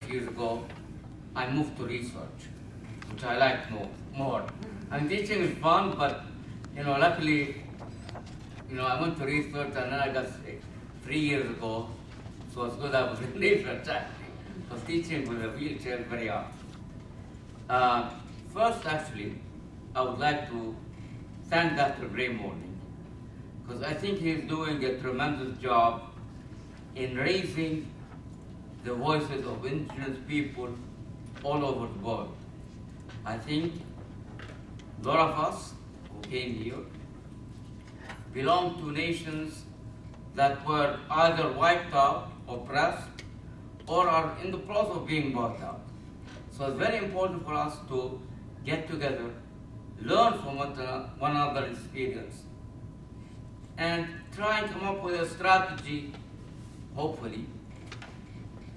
years ago, I moved to research, which I like more. And teaching is fun, but luckily, I went to research and then I got sick 3 years ago. So it's good I was in research actually, because teaching with a wheelchair is very hard. First, actually, I would like to thank Dr. Gray Morning, because I think he's doing a tremendous job in raising the voices of indigenous people all over the world. I think a lot of us who came here belong to nations that were either wiped out, oppressed, or are in the process of being wiped out. So it's very important for us to get together, learn from one another's experience, and try and come up with a strategy, hopefully,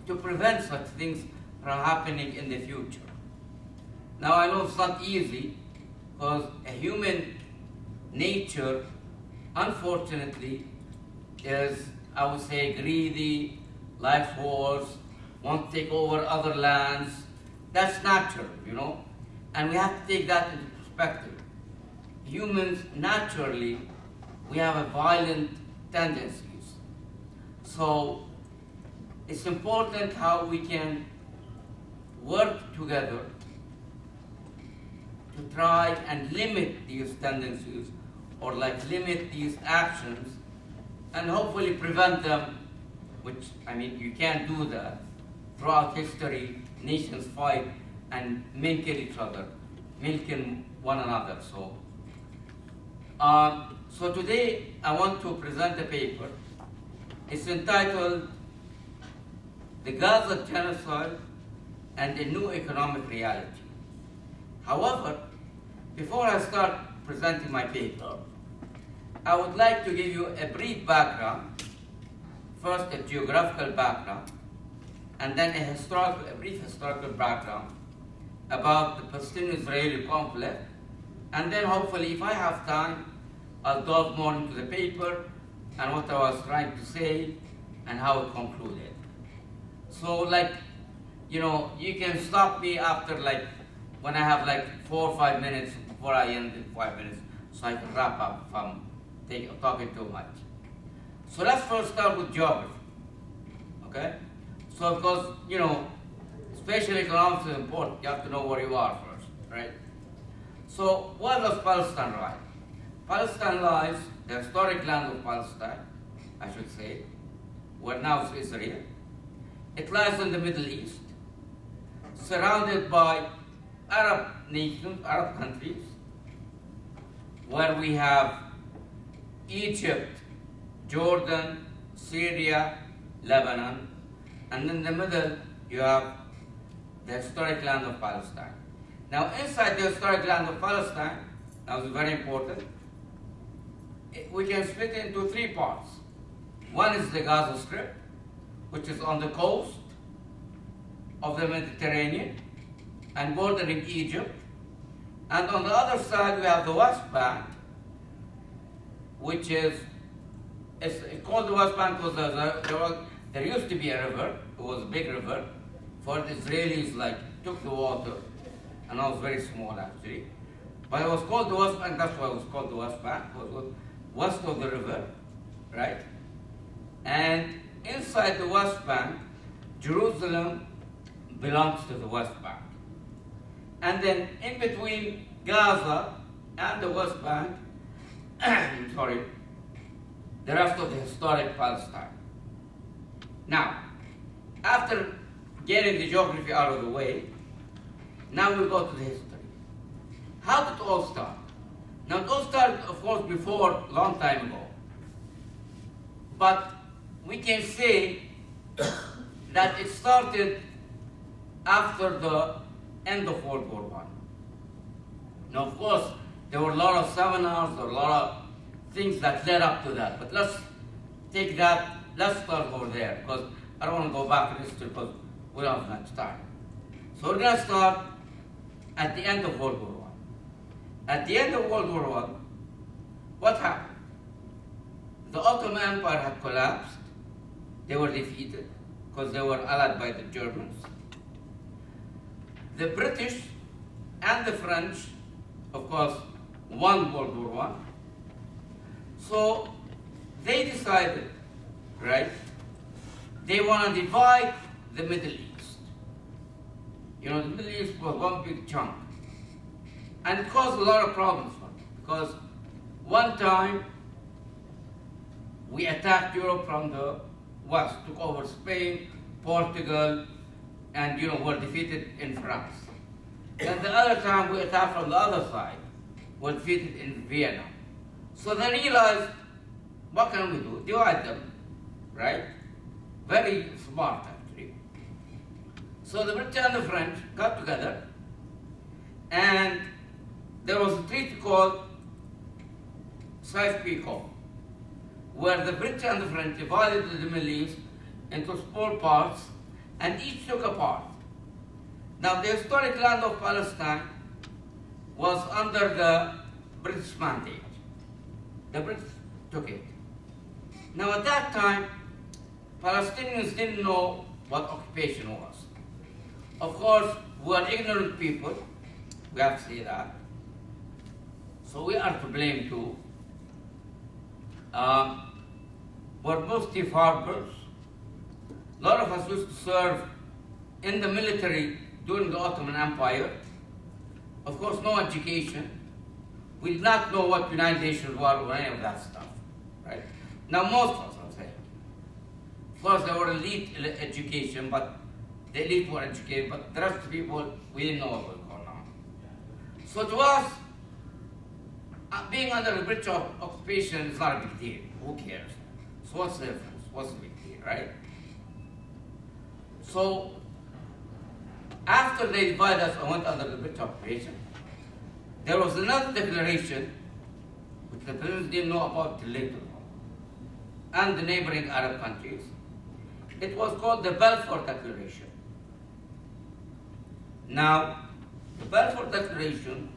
to prevent such things from happening in the future. Now I know it's not easy, because a human nature, unfortunately, is, I would say, greedy, life wars, want to take over other lands. That's natural, and we have to take that into perspective. Humans, naturally, we have a violent tendencies. So it's important how we can work together to try and limit these tendencies, or limit these actions, and hopefully prevent them, which, you can't do that. Throughout history, nations fight and men kill each other, men kill one another. So today I want to present a paper. It's entitled The Gaza Genocide and a New Economic Reality. However, before I start presenting my paper, I would like to give you a brief background. First, a geographical background, and then a brief historical background about the Palestinian-Israeli conflict, and then hopefully, if I have time, I'll delve more into the paper and what I was trying to say and how it concluded. So, you can stop me after when I have 4 or 5 minutes before I end in 5 minutes, so I can wrap up if I'm talking too much. So let's first start with geography, okay? So because, spatial economics is important. You have to know where you are first, right? So where does Palestine lie? Palestine lies, the historic land of Palestine, I should say, where now is Israel. It lies in the Middle East, surrounded by Arab nations, Arab countries, where we have Egypt, Jordan, Syria, Lebanon, and in the middle you have the historic land of Palestine. Now inside the historic land of Palestine, now it's very important, we can split it into 3 parts. One is the Gaza Strip, which is on the coast of the Mediterranean and bordering Egypt. And on the other side we have the West Bank, which is, it's called the West Bank because there used to be a river. It was a big river. For the Israelis, took the water, and it was very small actually. But it was called the West Bank. That's why it was called the West Bank. It was west of the river, right? And inside the West Bank, Jerusalem belongs to the West Bank. And then in between Gaza and the West Bank, the rest of the historic Palestine. Now, after getting the geography out of the way, now we go to the history. How did it all start? Now, it all started, of course, before, a long time ago. But we can say that it started after the end of World War I. Now, of course, there were a lot of seminars, there were a lot of things that led up to that. But let's take that, let's start over there, because I don't want to go back in history because we don't have much time. So we're going to start at the end of World War I. At the end of World War I, what happened? The Ottoman Empire had collapsed. They were defeated because they were allied by the Germans. the British and the French, of course, won World War I. So they decided, right, they want to divide the Middle East. You know, the Middle East was one big chunk. And it caused a lot of problems for them, because one time we attacked Europe from the west, took over Spain, Portugal, and were defeated in France. And the other time we attacked from the other side, were defeated in Vienna. So they realized, what can we do? Divide them, right? Very smart, actually. So the British and the French got together, and there was a treaty called Sykes-Picot, where the British and the French divided the Middle East into small parts, and each took a part. Now, the historic land of Palestine was under the British mandate. The British took it. Now, at that time, Palestinians didn't know what occupation was. Of course, we are ignorant people, we have to say that. So we are to blame too. We're mostly farmers. A lot of us used to serve in the military during the Ottoman Empire. Of course, no education. We did not know what United Nations were or any of that stuff, right? Now, most of us, I'm saying. Of course, there were elite education, but the elite were educated, but the rest of the people, we didn't know what was going on. So to us, being under the British occupation is not a big deal. Who cares? So what's the difference? What's the big deal, right? So after they divided us and went under the British occupation, there was another declaration which the President didn't know about till later on, and the neighboring Arab countries. It was called the Balfour Declaration. Now, the Balfour Declaration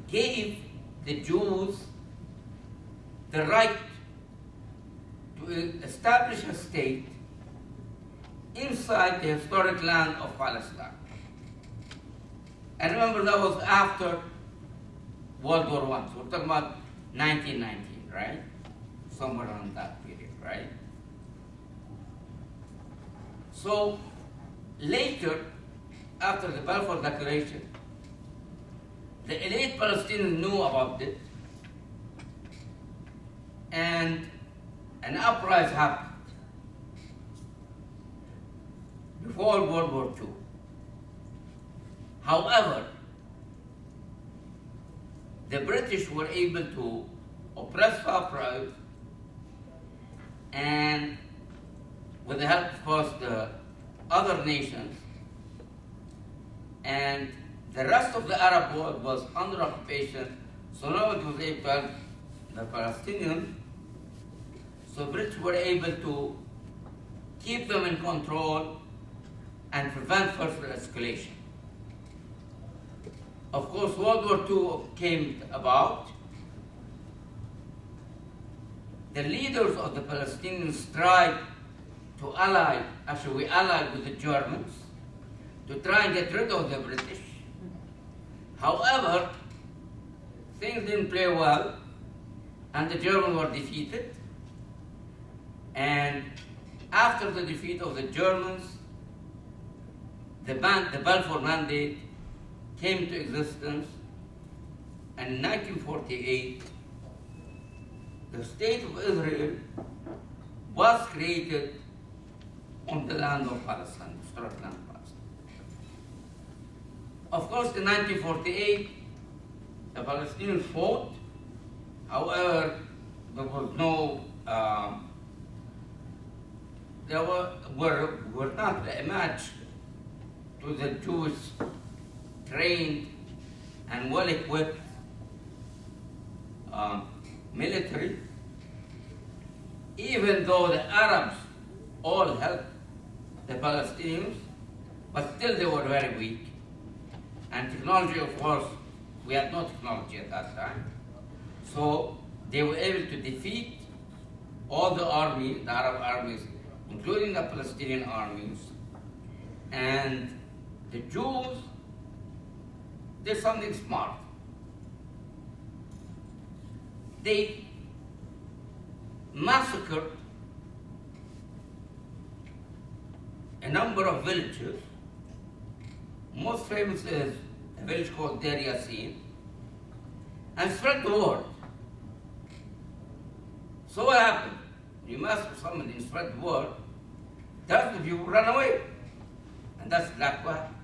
gave the Jews the right to establish a state inside the historic land of Palestine. And remember, that was after World War I. So we're talking about 1919, right? Somewhere around that period, right? So later, after the Balfour Declaration, the elite Palestinians knew about it, and an uprising happened before World War II. However, the British were able to oppress the uprising, and with the help, of course, the other nations, and the rest of the Arab world was under occupation, so nobody was able to help the Palestinians. So British were able to keep them in control and prevent further escalation. Of course, World War II came about. The leaders of the Palestinians tried to ally, actually we allied with the Germans to try and get rid of the British. However, things didn't play well, and the Germans were defeated. And after the defeat of the Germans, the Balfour Mandate came to existence, and in 1948, the State of Israel was created on the land of Palestine, the historic land of Palestine. Of course, in 1948, the Palestinians fought. However, there was no, were not a match to the Jewish trained and well-equipped military, even though the Arabs all helped the Palestinians, but still they were very weak. And technology, of course, we had no technology at that time. So they were able to defeat all the armies, the Arab armies, including the Palestinian armies. And the Jews did something smart. They massacred a number of villages. Most famous is a village called Deir Yassin, and spread the word. So what happened? You massacre somebody and spread the word, that's the people run away. And that's exactly what happened.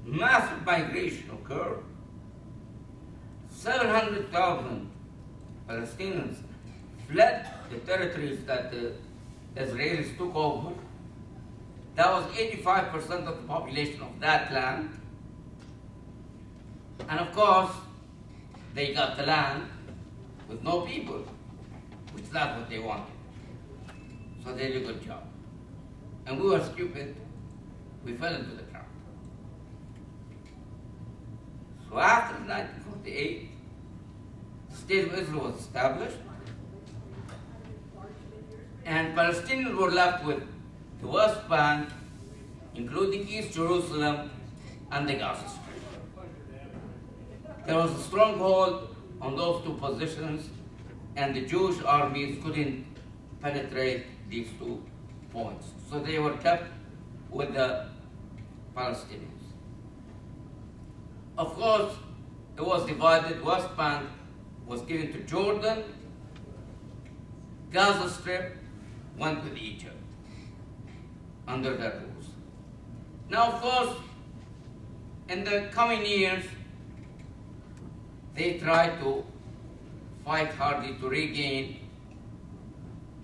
Massive migration occurred. 700,000 Palestinians fled the territories that the Israelis took over. That was 85% of the population of that land. And of course, they got the land with no people, which is not what they wanted. So they did a good job. And we were stupid. We fell into the trap. So after 1948, the State of Israel was established, and Palestinians were left with the West Bank, including East Jerusalem and the Gaza Strip. There was a stronghold on those two positions, and the Jewish armies couldn't penetrate these 2 points. So they were kept with the Palestinians. Of course, it was divided. West Bank was given to Jordan. Gaza Strip went with Egypt under their rules. Now, of course, in the coming years, they tried to fight hardly to regain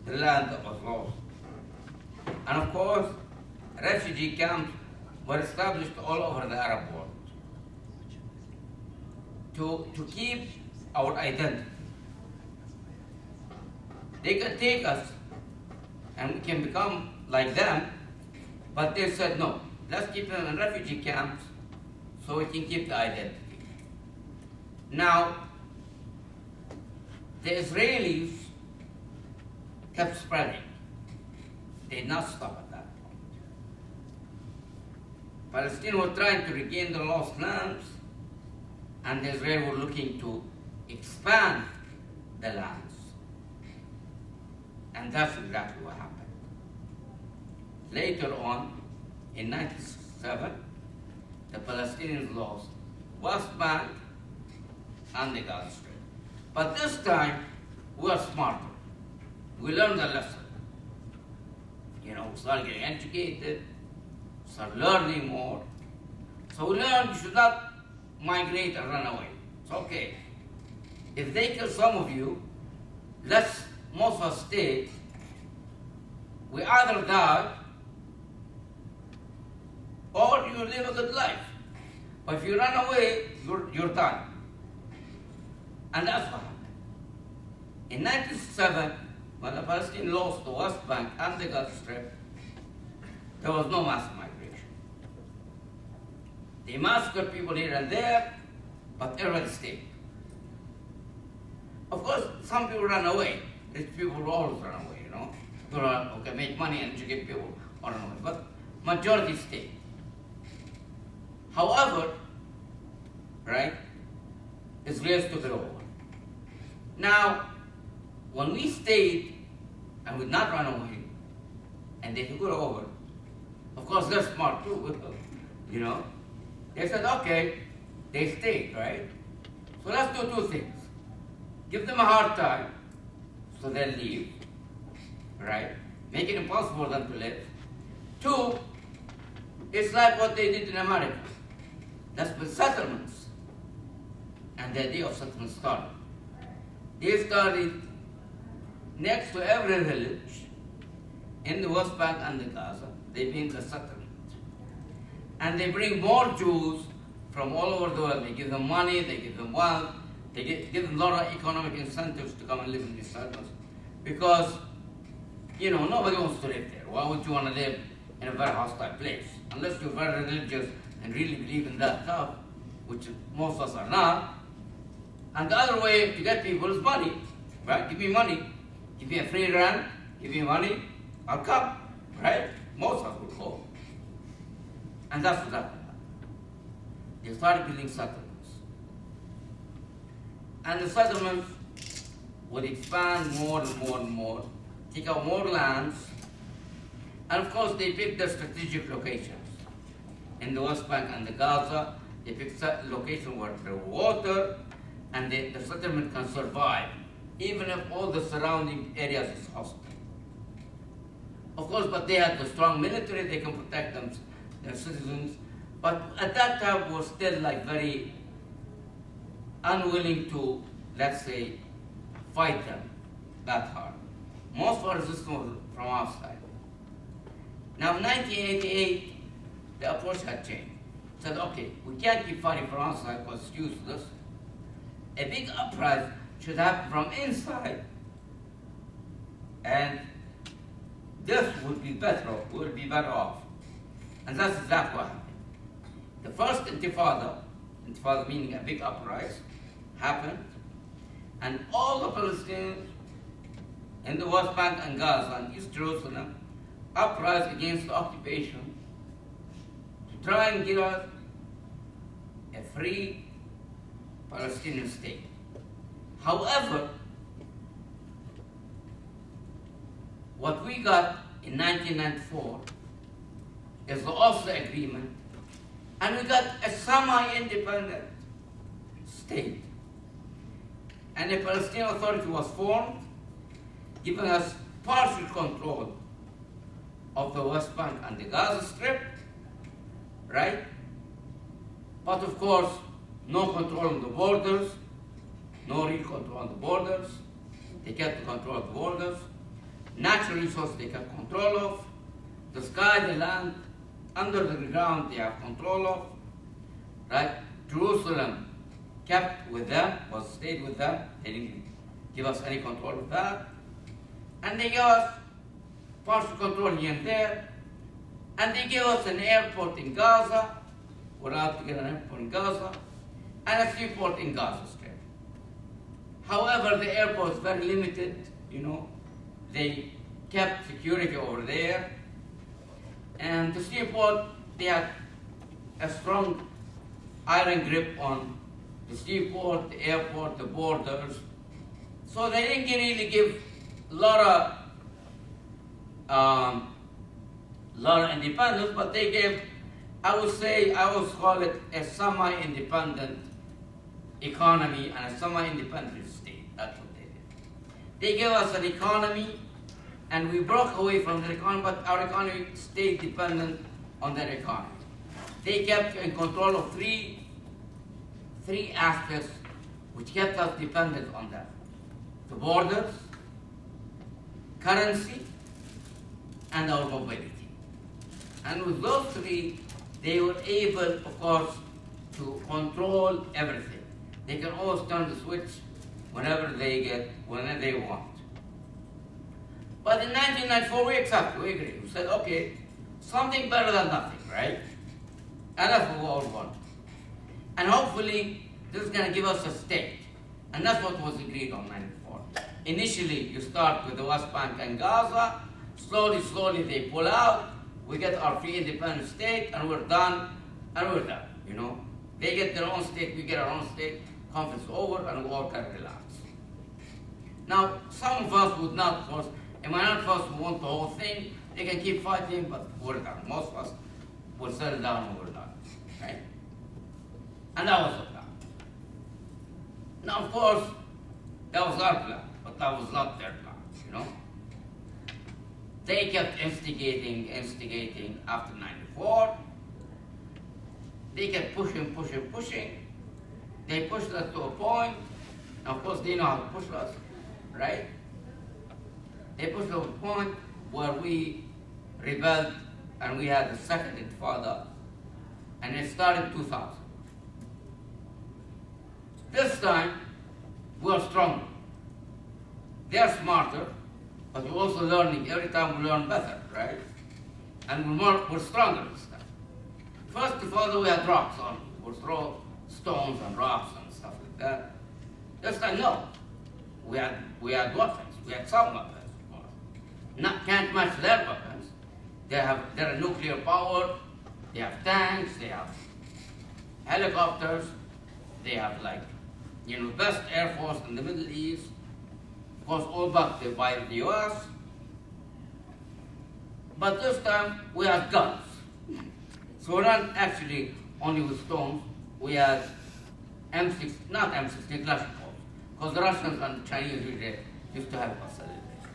the land that was lost. And of course, refugee camps were established all over the Arab world to keep our identity. They could take us and we can become like them, but they said no, let's keep them in refugee camps so we can keep the identity. Now, the Israelis kept spreading. They did not stop at that point. Palestinians were trying to regain the lost lands, and the Israelis were looking to expand the lands. And that's exactly what happened. Later on, in 1967, the Palestinians lost West Bank and the Gaza Strip. But this time, we are smarter. We learned a lesson. We started getting educated, started learning more. So we learned you should not migrate and run away. It's okay. If they kill some of you, most of us stay. We either die or you live a good life. But if you run away, you're done. And that's what happened. In 1967, when the Palestinians lost the West Bank and the Gaza Strip, there was no mass migration. They massacred people here and there, but everybody stayed. Of course, some people ran away. Rich people will always run away, People can make money and educate people or run away. But majority stayed. However, Israelis took it over. Now, when we stayed and we did not run away, and they took it over, of course they're smart too, They said, okay, they stayed, right? So let's do 2 things. Give them a hard time, so they'll leave, right? Make it impossible for them to live. 2, it's like what they did in America. That's with settlements. And the idea of settlement started. They started next to every village in the West Bank and the Gaza. They built a settlement. And they bring more Jews from all over the world. They give them money, they give them wealth, they give them a lot of economic incentives to come and live in these settlements. Because, nobody wants to live there. Why would you want to live in a very hostile place? Unless you're very religious and really believe in that stuff, which most of us are not. And the other way to get people is money, right? Give me money. Give me a free rent. Give me money. I'll come, right? Most of us will go. And that's what happened. they started building settlements. And the settlements would expand more and more and more, take out more lands, and of course they picked the strategic locations. In the West Bank and the Gaza, they picked locations where there was water, and the settlement can survive, even if all the surrounding areas is hostile. Of course, but they had the strong military, they can protect their citizens, but at that time were still like very unwilling to, let's say, fight them that hard. Most of our resistance was from outside. Now in 1988, the approach had changed. Said, okay, we can't keep fighting from outside because it's useless. A big uprising should happen from inside, and this would be better off. And that's exactly what happened. The first intifada meaning a big uprising, happened, and all the Palestinians in the West Bank and Gaza and East Jerusalem uprised against the occupation to try and give us a free Palestinian state. However, what we got in 1994 is the Oslo Agreement, and we got a semi-independent state. And a Palestinian Authority was formed, giving us partial control of the West Bank and the Gaza Strip, right? But of course, no control on the borders, no real control on the borders. They kept the control of the borders. Natural resources they kept control of. The sky, the land, under the ground they have control of, right? Jerusalem kept with them, stayed with them. They didn't give us any control of that. And they gave us partial control here and there. And they gave us an airport in Gaza. We're allowed to get an airport in Gaza. And a seaport in Gaza Strip. However, the airport is very limited, They kept security over there. And the seaport, they had a strong iron grip on the seaport, the airport, the borders. So they didn't really give a lot of independence, but they gave, I would call it a semi-independent economy and a semi-independent state. That's what they did. They gave us an economy, and we broke away from the economy, but our economy stayed dependent on their economy. They kept in control of three aspects which kept us dependent on them: the borders, currency, and our mobility. And with those three, they were able, of course, to control everything. They can always turn the switch whenever they want. But in 1994, we accepted, we agreed. We said, okay, something better than nothing, right? And that's what we all want. And hopefully, this is going to give us a state. And that's what was agreed on 94. Initially, you start with the West Bank and Gaza. Slowly, they pull out. We get our free independent state, and we're done, They get their own state, we get our own state. Conflict's over, and we all can relax. Now, some of us would not, of course, a minority of us want the whole thing. They can keep fighting, but we're done. Most of us will settle down and we're done, right? And that was the plan. Now, of course, that was our plan, but that was not their plan, They kept instigating after 94. They kept pushing. They pushed us to a point. Now, of course, they know how to push us, right? They pushed us to a point where we rebelled, and we had the second intifada, and it started in 2000. This time, we're stronger. They're smarter, but we're also learning. Every time we learn better, right? And we're stronger this time. First intifada, we had rocks on. We'll throw stones and rocks and stuff like that. This time, no. We had weapons. We had some weapons, of course. Can't match their weapons. They're a nuclear power. They have tanks. They have helicopters, they have best air force in the Middle East, of course all backed by the US. But this time we had guns. So we're not actually only with stones, we had not M16, Kalashnikovs, because the Russians and Chinese usually used to help us a little bit.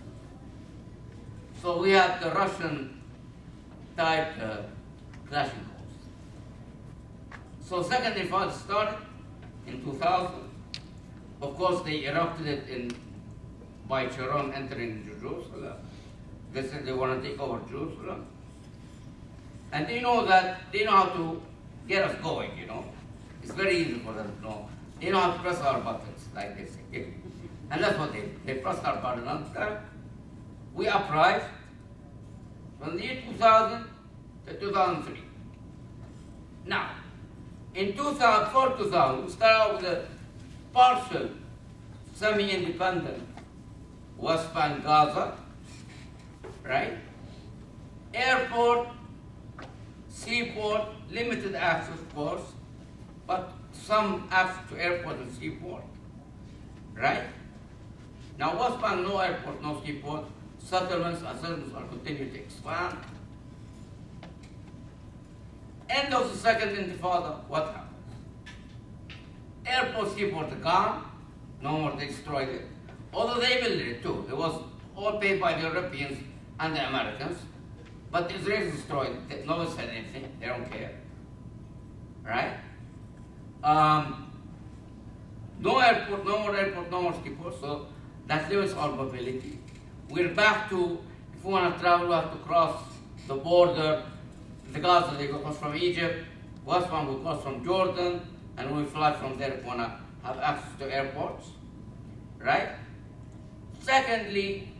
So we had the Russian type Kalashnikovs. So second intifada started in 2000. Of course, they erupted it by Sharon entering Jerusalem. They said they want to take over Jerusalem. And they know how to get us going, It's very easy for them to know. They know how to press our buttons, like they say. And that's what they did. They pressed our button on time. We uprised from the year 2000 to 2003. Now, in 2004-2000, we started out with a partial, semi-independent West Bank Gaza, right? Airport, seaport, limited access, of course, but some access to airport and seaport, right? Now, West Bank, no airport, no seaport, settlements are continuing to expand. End of the second intifada, what happens? Airport, seaport are gone, no more, they destroyed it. Although they built it too. It was all paid by the Europeans and the Americans, but the Israelis destroyed it. No one said anything, they don't care, right? No airport, no more seaport, so that limits our mobility. We're back to, if we want to travel, we have to cross the border. The Gaza, they go across from Egypt, West Bank will cross from Jordan, and we fly from there if we want to have access to airports, right? Secondly,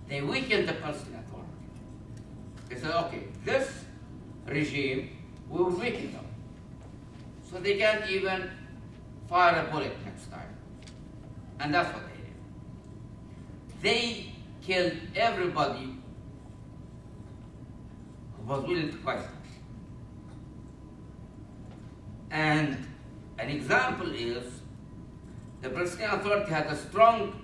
they weakened the Palestinian Authority. They said, okay, this regime, we will weaken them. So they can't even fire a bullet next time. And that's what they did. They killed everybody who was willing to question. And an example is the Palestinian Authority had a strong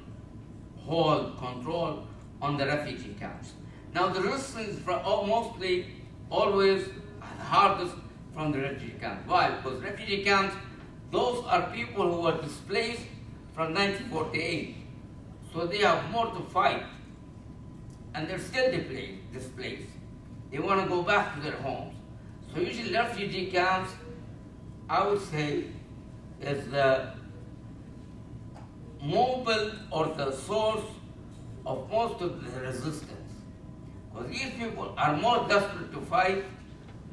control on the refugee camps. Now the resistance is mostly always the hardest from the refugee camps. Why? Because refugee camps, those are people who were displaced from 1948. So they have more to fight. And they're still displaced. They want to go back to their homes. So usually refugee camps, I would say, is the mobile or the source of most of the resistance. Because these people are more desperate to fight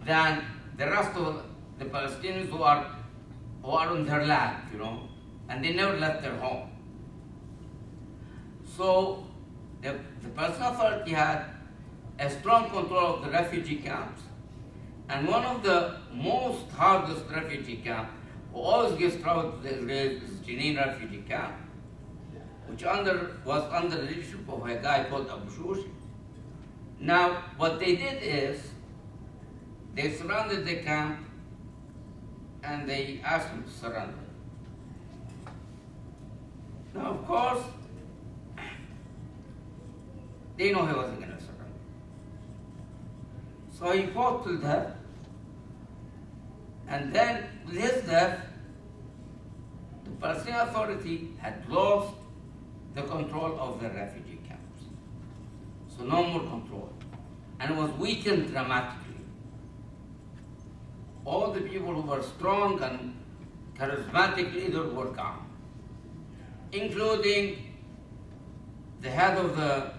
than the rest of the Palestinians who are on their land, and they never left their home. So the Palestinian Authority had a strong control of the refugee camps, and one of the most hardest refugee camps, who always gets trouble to the Israelis, is Jenin refugee camp, which was under the leadership of a guy called Abu Shushi. Now, what they did is, they surrounded the camp and they asked him to surrender. Now, of course, they know he wasn't going to surrender. So he fought till death, and then with his death, the Palestinian Authority had lost the control of the refugee camps. So no more control. And it was weakened dramatically. All the people who were strong and charismatic leaders were gone, including the head of the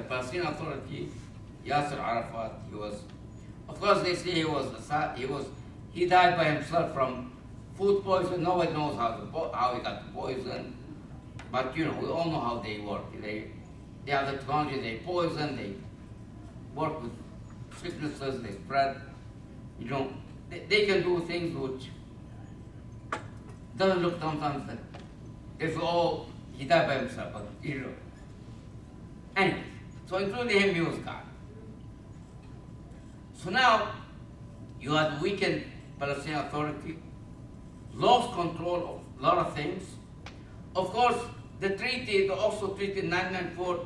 Palestinian Authority, Yasser Arafat. He was, of course, they say he died by himself from food poison. Nobody knows how he got the poison, but we all know how they work. They have the technology. They poison. They work with sicknesses. They spread. They can do things which doesn't look sometimes that he died by himself, but Anyway, so including him, he was gone. So now You had weakened Palestinian Authority, lost control of a lot of things. Of course, the treaty, the Oslo Treaty in 1994,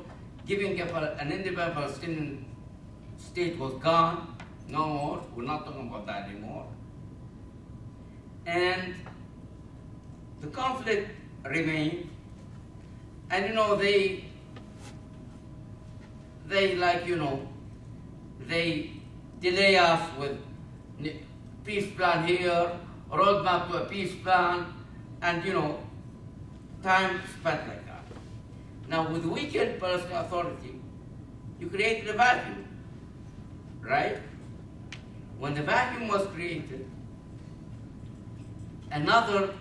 giving an independent Palestinian state was gone. No more. We're not talking about that anymore. And the conflict remained. And they delay us with peace plan here, roadmap to a peace plan, and time spent like that. Now with weakened Palestinian Authority, you created a vacuum, right? When the vacuum was created, another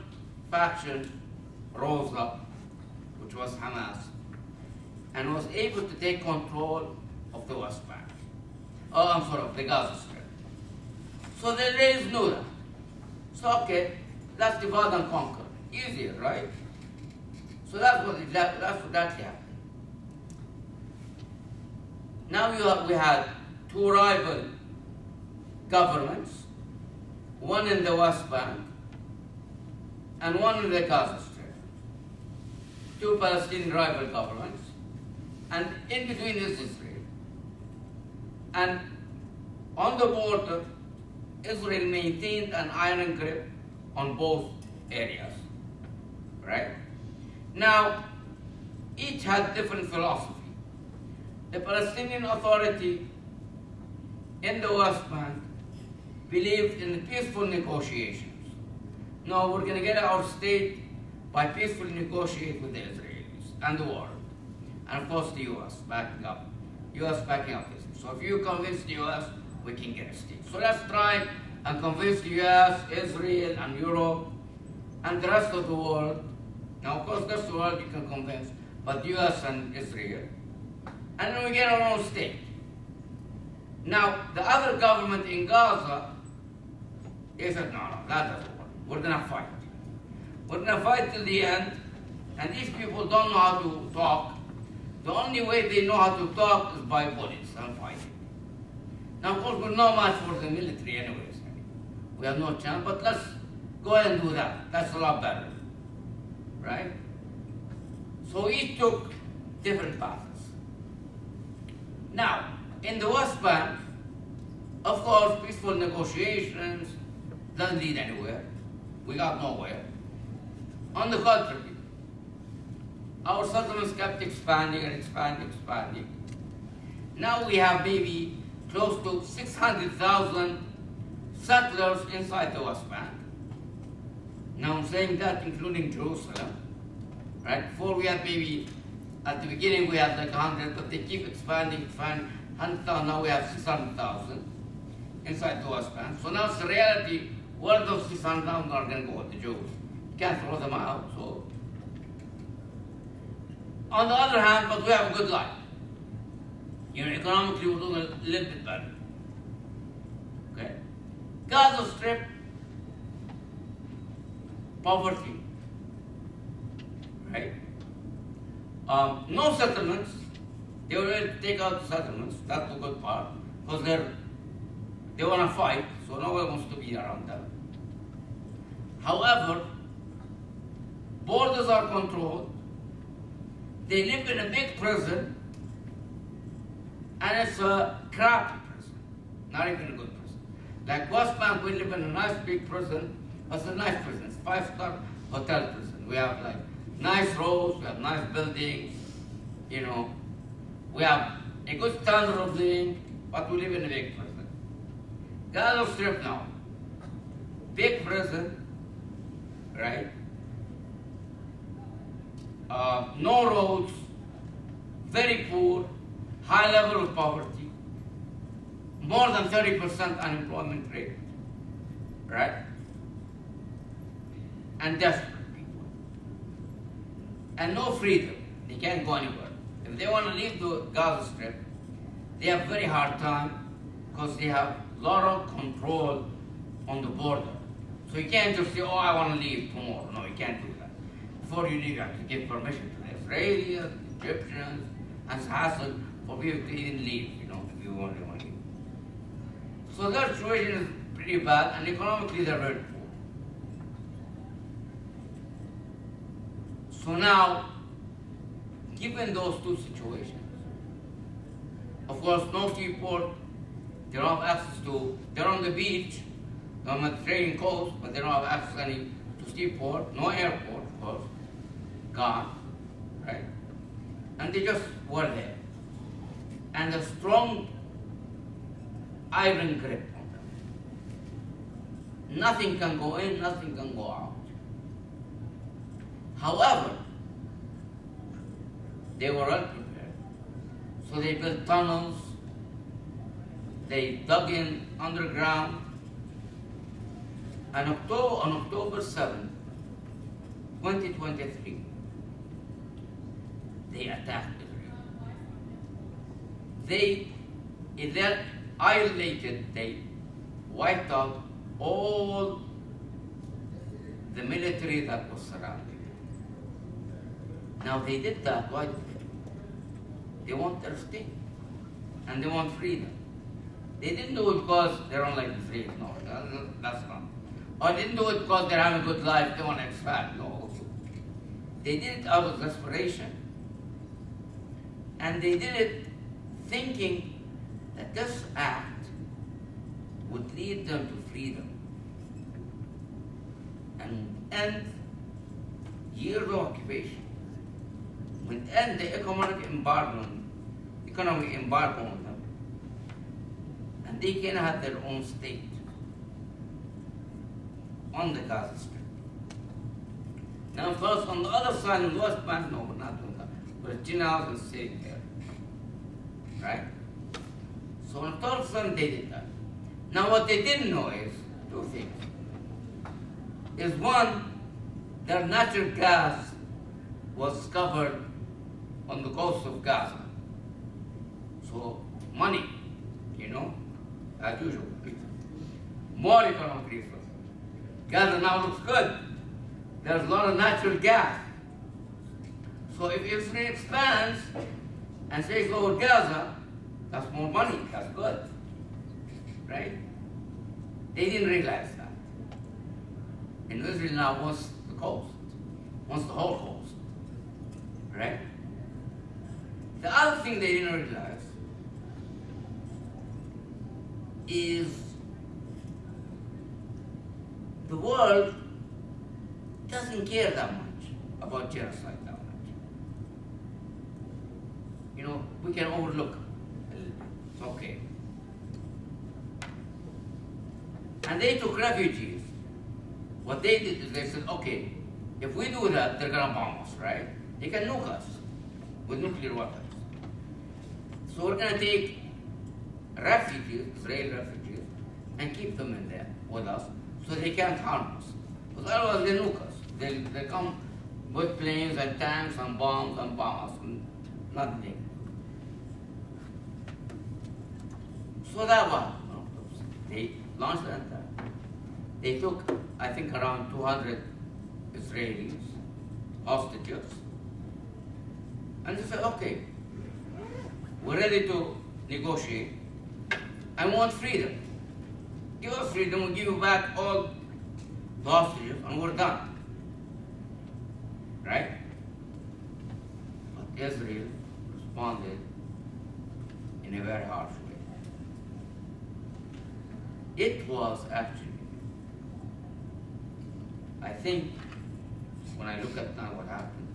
faction rose up, which was Hamas, and was able to take control of the West Bank. Of the Gaza Strip. So the Israelis knew that. So okay, let's divide and conquer. Easier, right? So that's what happened. Now we had two rival governments, one in the West Bank and one in the Gaza Strip. Two Palestinian rival governments, and in between is Israel. And on the border, Israel maintained an iron grip on both areas, right? Now, each had different philosophy. The Palestinian Authority in the West Bank believed in peaceful negotiations. No, we're going to get our state by peacefully negotiate with the Israelis and the world. And of course the US backing up. US backing up this. So if you convince the US, we can get a state. So let's try and convince the US, Israel, and Europe, and the rest of the world. Now, of course, the rest of the world you can convince, but the US and Israel. And then we get our own state. Now, the other government in Gaza, they said, no, that doesn't work. We're going to fight. We're going to fight till the end, and these people don't know how to talk. The only way they know how to talk is by bullets and fighting. Now, of course, we're not much for the military anyways. We have no chance, but let's go ahead and do that. That's a lot better, right? So each took different paths. Now, in the West Bank, of course, peaceful negotiations doesn't lead anywhere. We got nowhere. On the contrary, our settlements kept expanding and expanding. Now we have maybe close to 600,000 settlers inside the West Bank. Now I'm saying that including Jerusalem, right? Before we had maybe, at the beginning we had like 100, but they keep expanding, 100,000, now we have 600,000 inside the West Bank. So now it's the reality, where those 600,000 are going to go with the Jews? You can't throw them out, so. On the other hand, but we have a good life. Economically we're doing a little bit better. Okay? Gaza Strip, poverty, right? No settlements. They were ready to take out the settlements. That's the good part, because they want to fight, so no one wants to be around them. However, borders are controlled. They live in a big prison, and it's a crappy prison, not even a good prison. Like West Bank, we live in a nice big prison. It's a nice prison. It's a 5-star hotel prison. We have like nice roads, we have nice buildings, we have a good standard of living, but we live in a big prison. Gaza Strip now, big prison, right? No roads, very poor, high level of poverty, more than 30% unemployment rate, right? And desperate people. And no freedom. They can't go anywhere. If they want to leave the Gaza Strip, they have a very hard time because they have a lot of control on the border. So you can't just say, oh, I want to leave tomorrow. No, you can't do that. Before you leave, you have to give permission to the Israelis, Egyptians, and it's a hassle for people to even leave, if you want to leave. So that situation is pretty bad, and economically they're very poor. So now, given those two situations, of course, no seaport, they don't have access to, they're on the beach, they're on the Mediterranean coast, but they don't have access to seaport, no airport, of course, gone, right? And they just were there. And a strong iron grip on them. Nothing can go in, nothing can go out. However, they were unprepared. So they built tunnels, they dug in underground, and on October 7, 2023, they attacked Israel. In that isolated, they wiped out all the military that was surrounding. Now they did that, why? They want their state, and they want freedom. They didn't do it because they don't like Israel, no, that's not. Or they didn't do it because they're having a good life, they want to expand, no. They did it out of desperation. And they did it thinking that this act would lead them to freedom and end years of occupation, would end the economic embargo on them, and they can have their own state on the Gaza Strip. Now, of course, on the other side, in the West Bank, no, we're not doing that. Palestinians are sitting there, right? So on October 7, they did that. Now, what they didn't know is two things. Is one, their natural gas was discovered on the coast of Gaza. So, money, as usual, more economic resources. Gaza now looks good. There's a lot of natural gas. So if Israel expands and takes over Gaza, that's more money, that's good, right? They didn't realize that. And Israel now wants the coast, wants the whole coast, right? The other thing they didn't realize is the world doesn't care that much about genocide that much. We can overlook it. It's okay. And they took refugees. What they did is they said, okay, if we do that, they're gonna bomb us, right? They can nuke us with nuclear weapons. So we're gonna take refugees, Israeli refugees, and keep them in there with us so they can't harm us. Because otherwise they nuke us. They come with planes and tanks and bombs and bomb us and nothing. So that was, they launched an attack. They took, I think, around 200 Israelis, hostages, and they said, okay, we're ready to negotiate. I want freedom. Give us freedom, we'll give you back all the hostages, and we're done. Right? But Israel responded in a very harsh way. It was actually, I think, when I look at now what happened,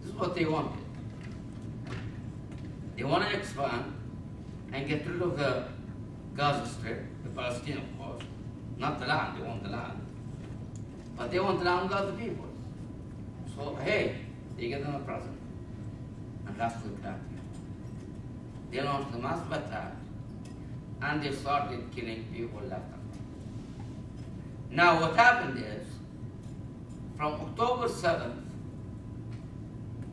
this is what they wanted. They want to expand and get rid of the Gaza Strip, the Palestinian, of course, not the land, they want the land. But they want the land without the people. So, hey, they get them a present. And that's what happened. They launched a massive attack, and they started killing people left and right. Now, what happened is, from October 7th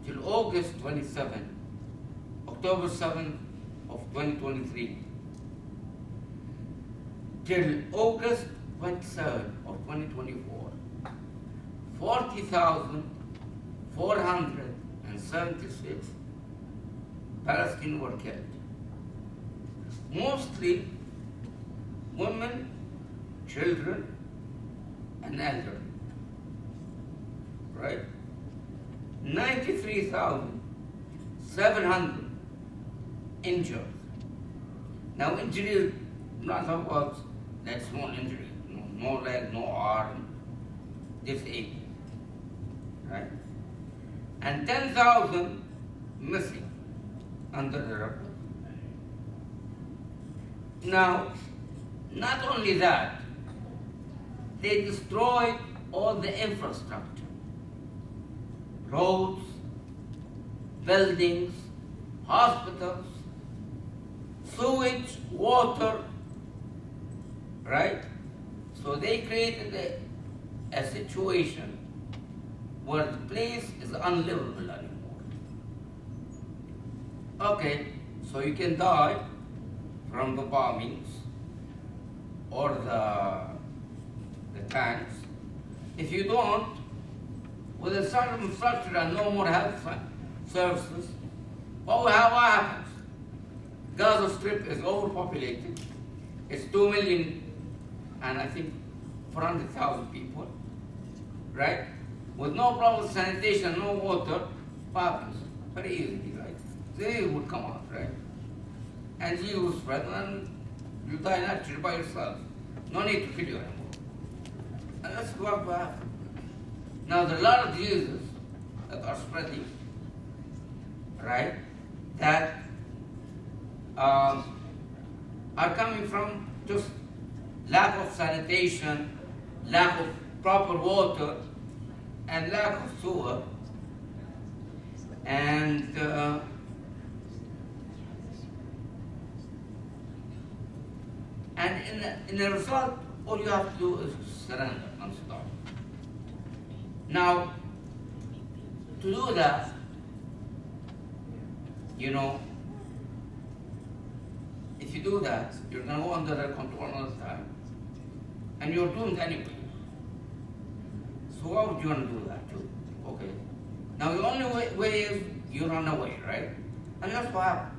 till August 27th, October 7th of 2023, till August 23rd of 2024, 40,476 Palestinians were killed. Mostly women children, and elderly. Right? 93,700 injured. Now injury is not about that small injury, no leg, no arm, just ache. Right? And 10,000 missing under the report. Now, not only that, they destroyed all the infrastructure, roads, buildings, hospitals, sewage, water, right? So they created a situation where the place is unlivable anymore. Okay, so you can die from the bombings or the tanks. If you don't, with a certain structure and no more health services, what happens? Gaza Strip is overpopulated. It's 2 million and I think 400,000 people, right? With no proper sanitation, no water, what happens? Very easily, right? They would come out, right? And you will spread and you die naturally by yourself. No need to kill you anymore. And that's what will happen. Now there are a lot of diseases that are spreading, right? That are coming from just lack of sanitation, lack of proper water, and lack of sewer. And in the result, all you have to do is surrender and stop. Now, to do that, if you do that, you're going to go under their control all the time, and you're doomed anyway. So why would you want to do that too? Okay. Now the only way is you run away, right? And that's what happened.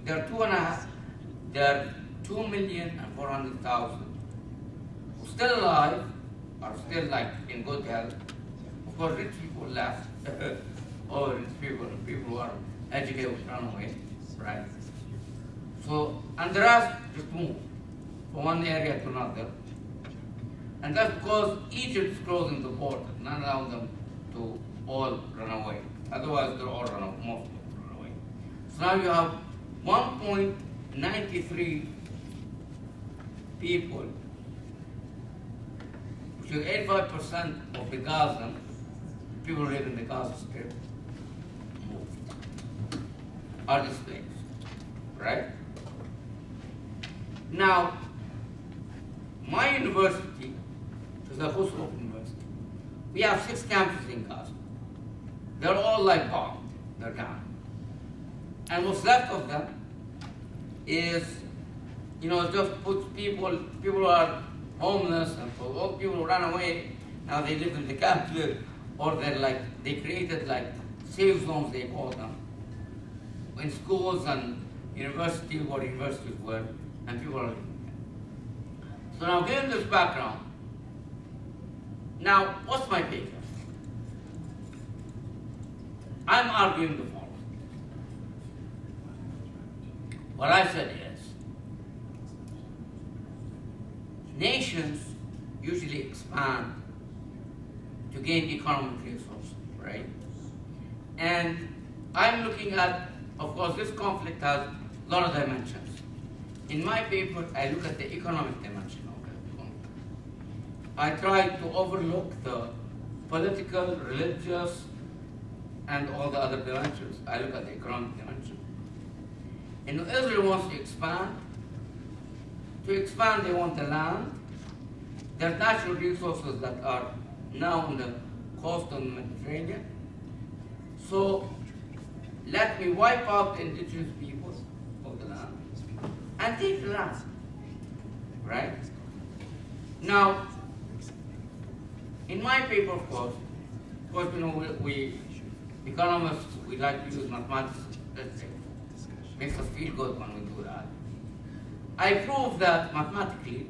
There are 2,400,000 who still alive, are still like in good health. Of course, rich people left. Or rich people who are educated run away, right? So, and the rest just move from one area to another. And that's because Egypt is closing the border, not allowing them to all run away. Otherwise, they'll all run away, most of them run away. So now you have 1.93 people, which is 85% of the Gazan people who live in the Gaza Strip, moved, are displaced, right? Now, my university, which is the Oslo University, we have 6 campuses in Gaza. They're all like bombed, they're gone. And what's left of them is, just puts people who are homeless and for all people who ran away, now they live in the camp, or they created safe zones, they call them, in schools and universities where universities were, and people are living there. So now given this background, now what's my paper? I'm arguing the following. What I said is, nations usually expand to gain economic resources, right? And I'm looking at, of course, this conflict has a lot of dimensions. In my paper, I look at the economic dimension of it. I try to overlook the political, religious, and all the other dimensions. I look at the economic dimension. And Israel wants to expand. To expand, they want the land. There are natural resources that are now on the coast of the Mediterranean. So let me wipe out the indigenous peoples of the land and take the land, right? Now, in my paper, of course, we economists, we like to use mathematics, let's say. Makes us feel good when we do that. I prove that mathematically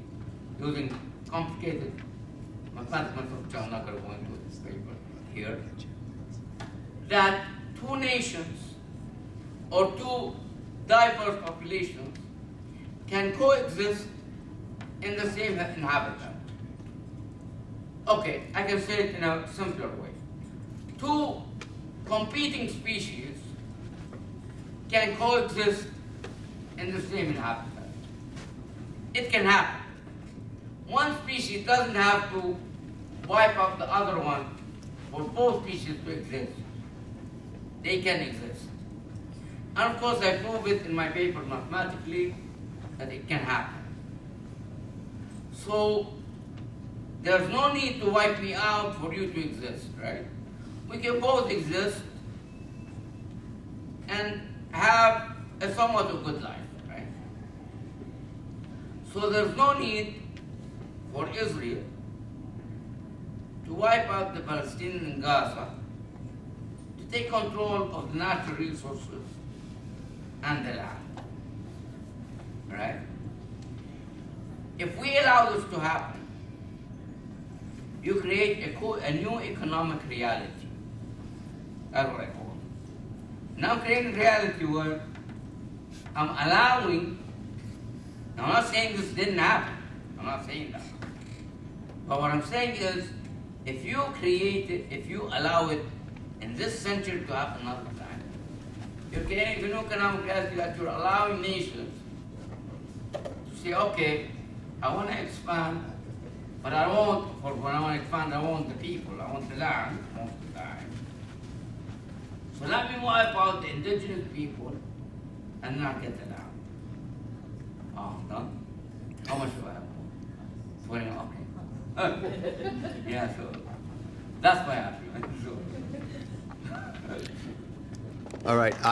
using complicated mathematical which I'm not going to go into this paper here, that two nations or two diverse populations can coexist in the same inhabitant. Okay, I can say it in a simpler way. Two competing species can coexist in the same inhabitant. It can happen. One species doesn't have to wipe out the other one for both species to exist. They can exist. And of course, I prove it in my paper mathematically that it can happen. So there's no need to wipe me out for you to exist, right? We can both exist and have a somewhat of good life, right? So there's no need for Israel to wipe out the Palestinians in Gaza, to take control of the natural resources and the land, right? If we allow this to happen, you create a new economic reality. That's what I call it. Now I'm creating a reality where I'm allowing, I'm not saying this didn't happen, I'm not saying that. But what I'm saying is, if you create it, if you allow it in this century to happen another time, you're creating a new economic reality that you're allowing nations to say, okay, I want to expand, but I want, or when I want to expand, I want the people, I want the land most of the time. So let me wipe out the indigenous people and not get the land. Oh, done? How much do I have? 20, okay. Yeah, so that's my argument. All right.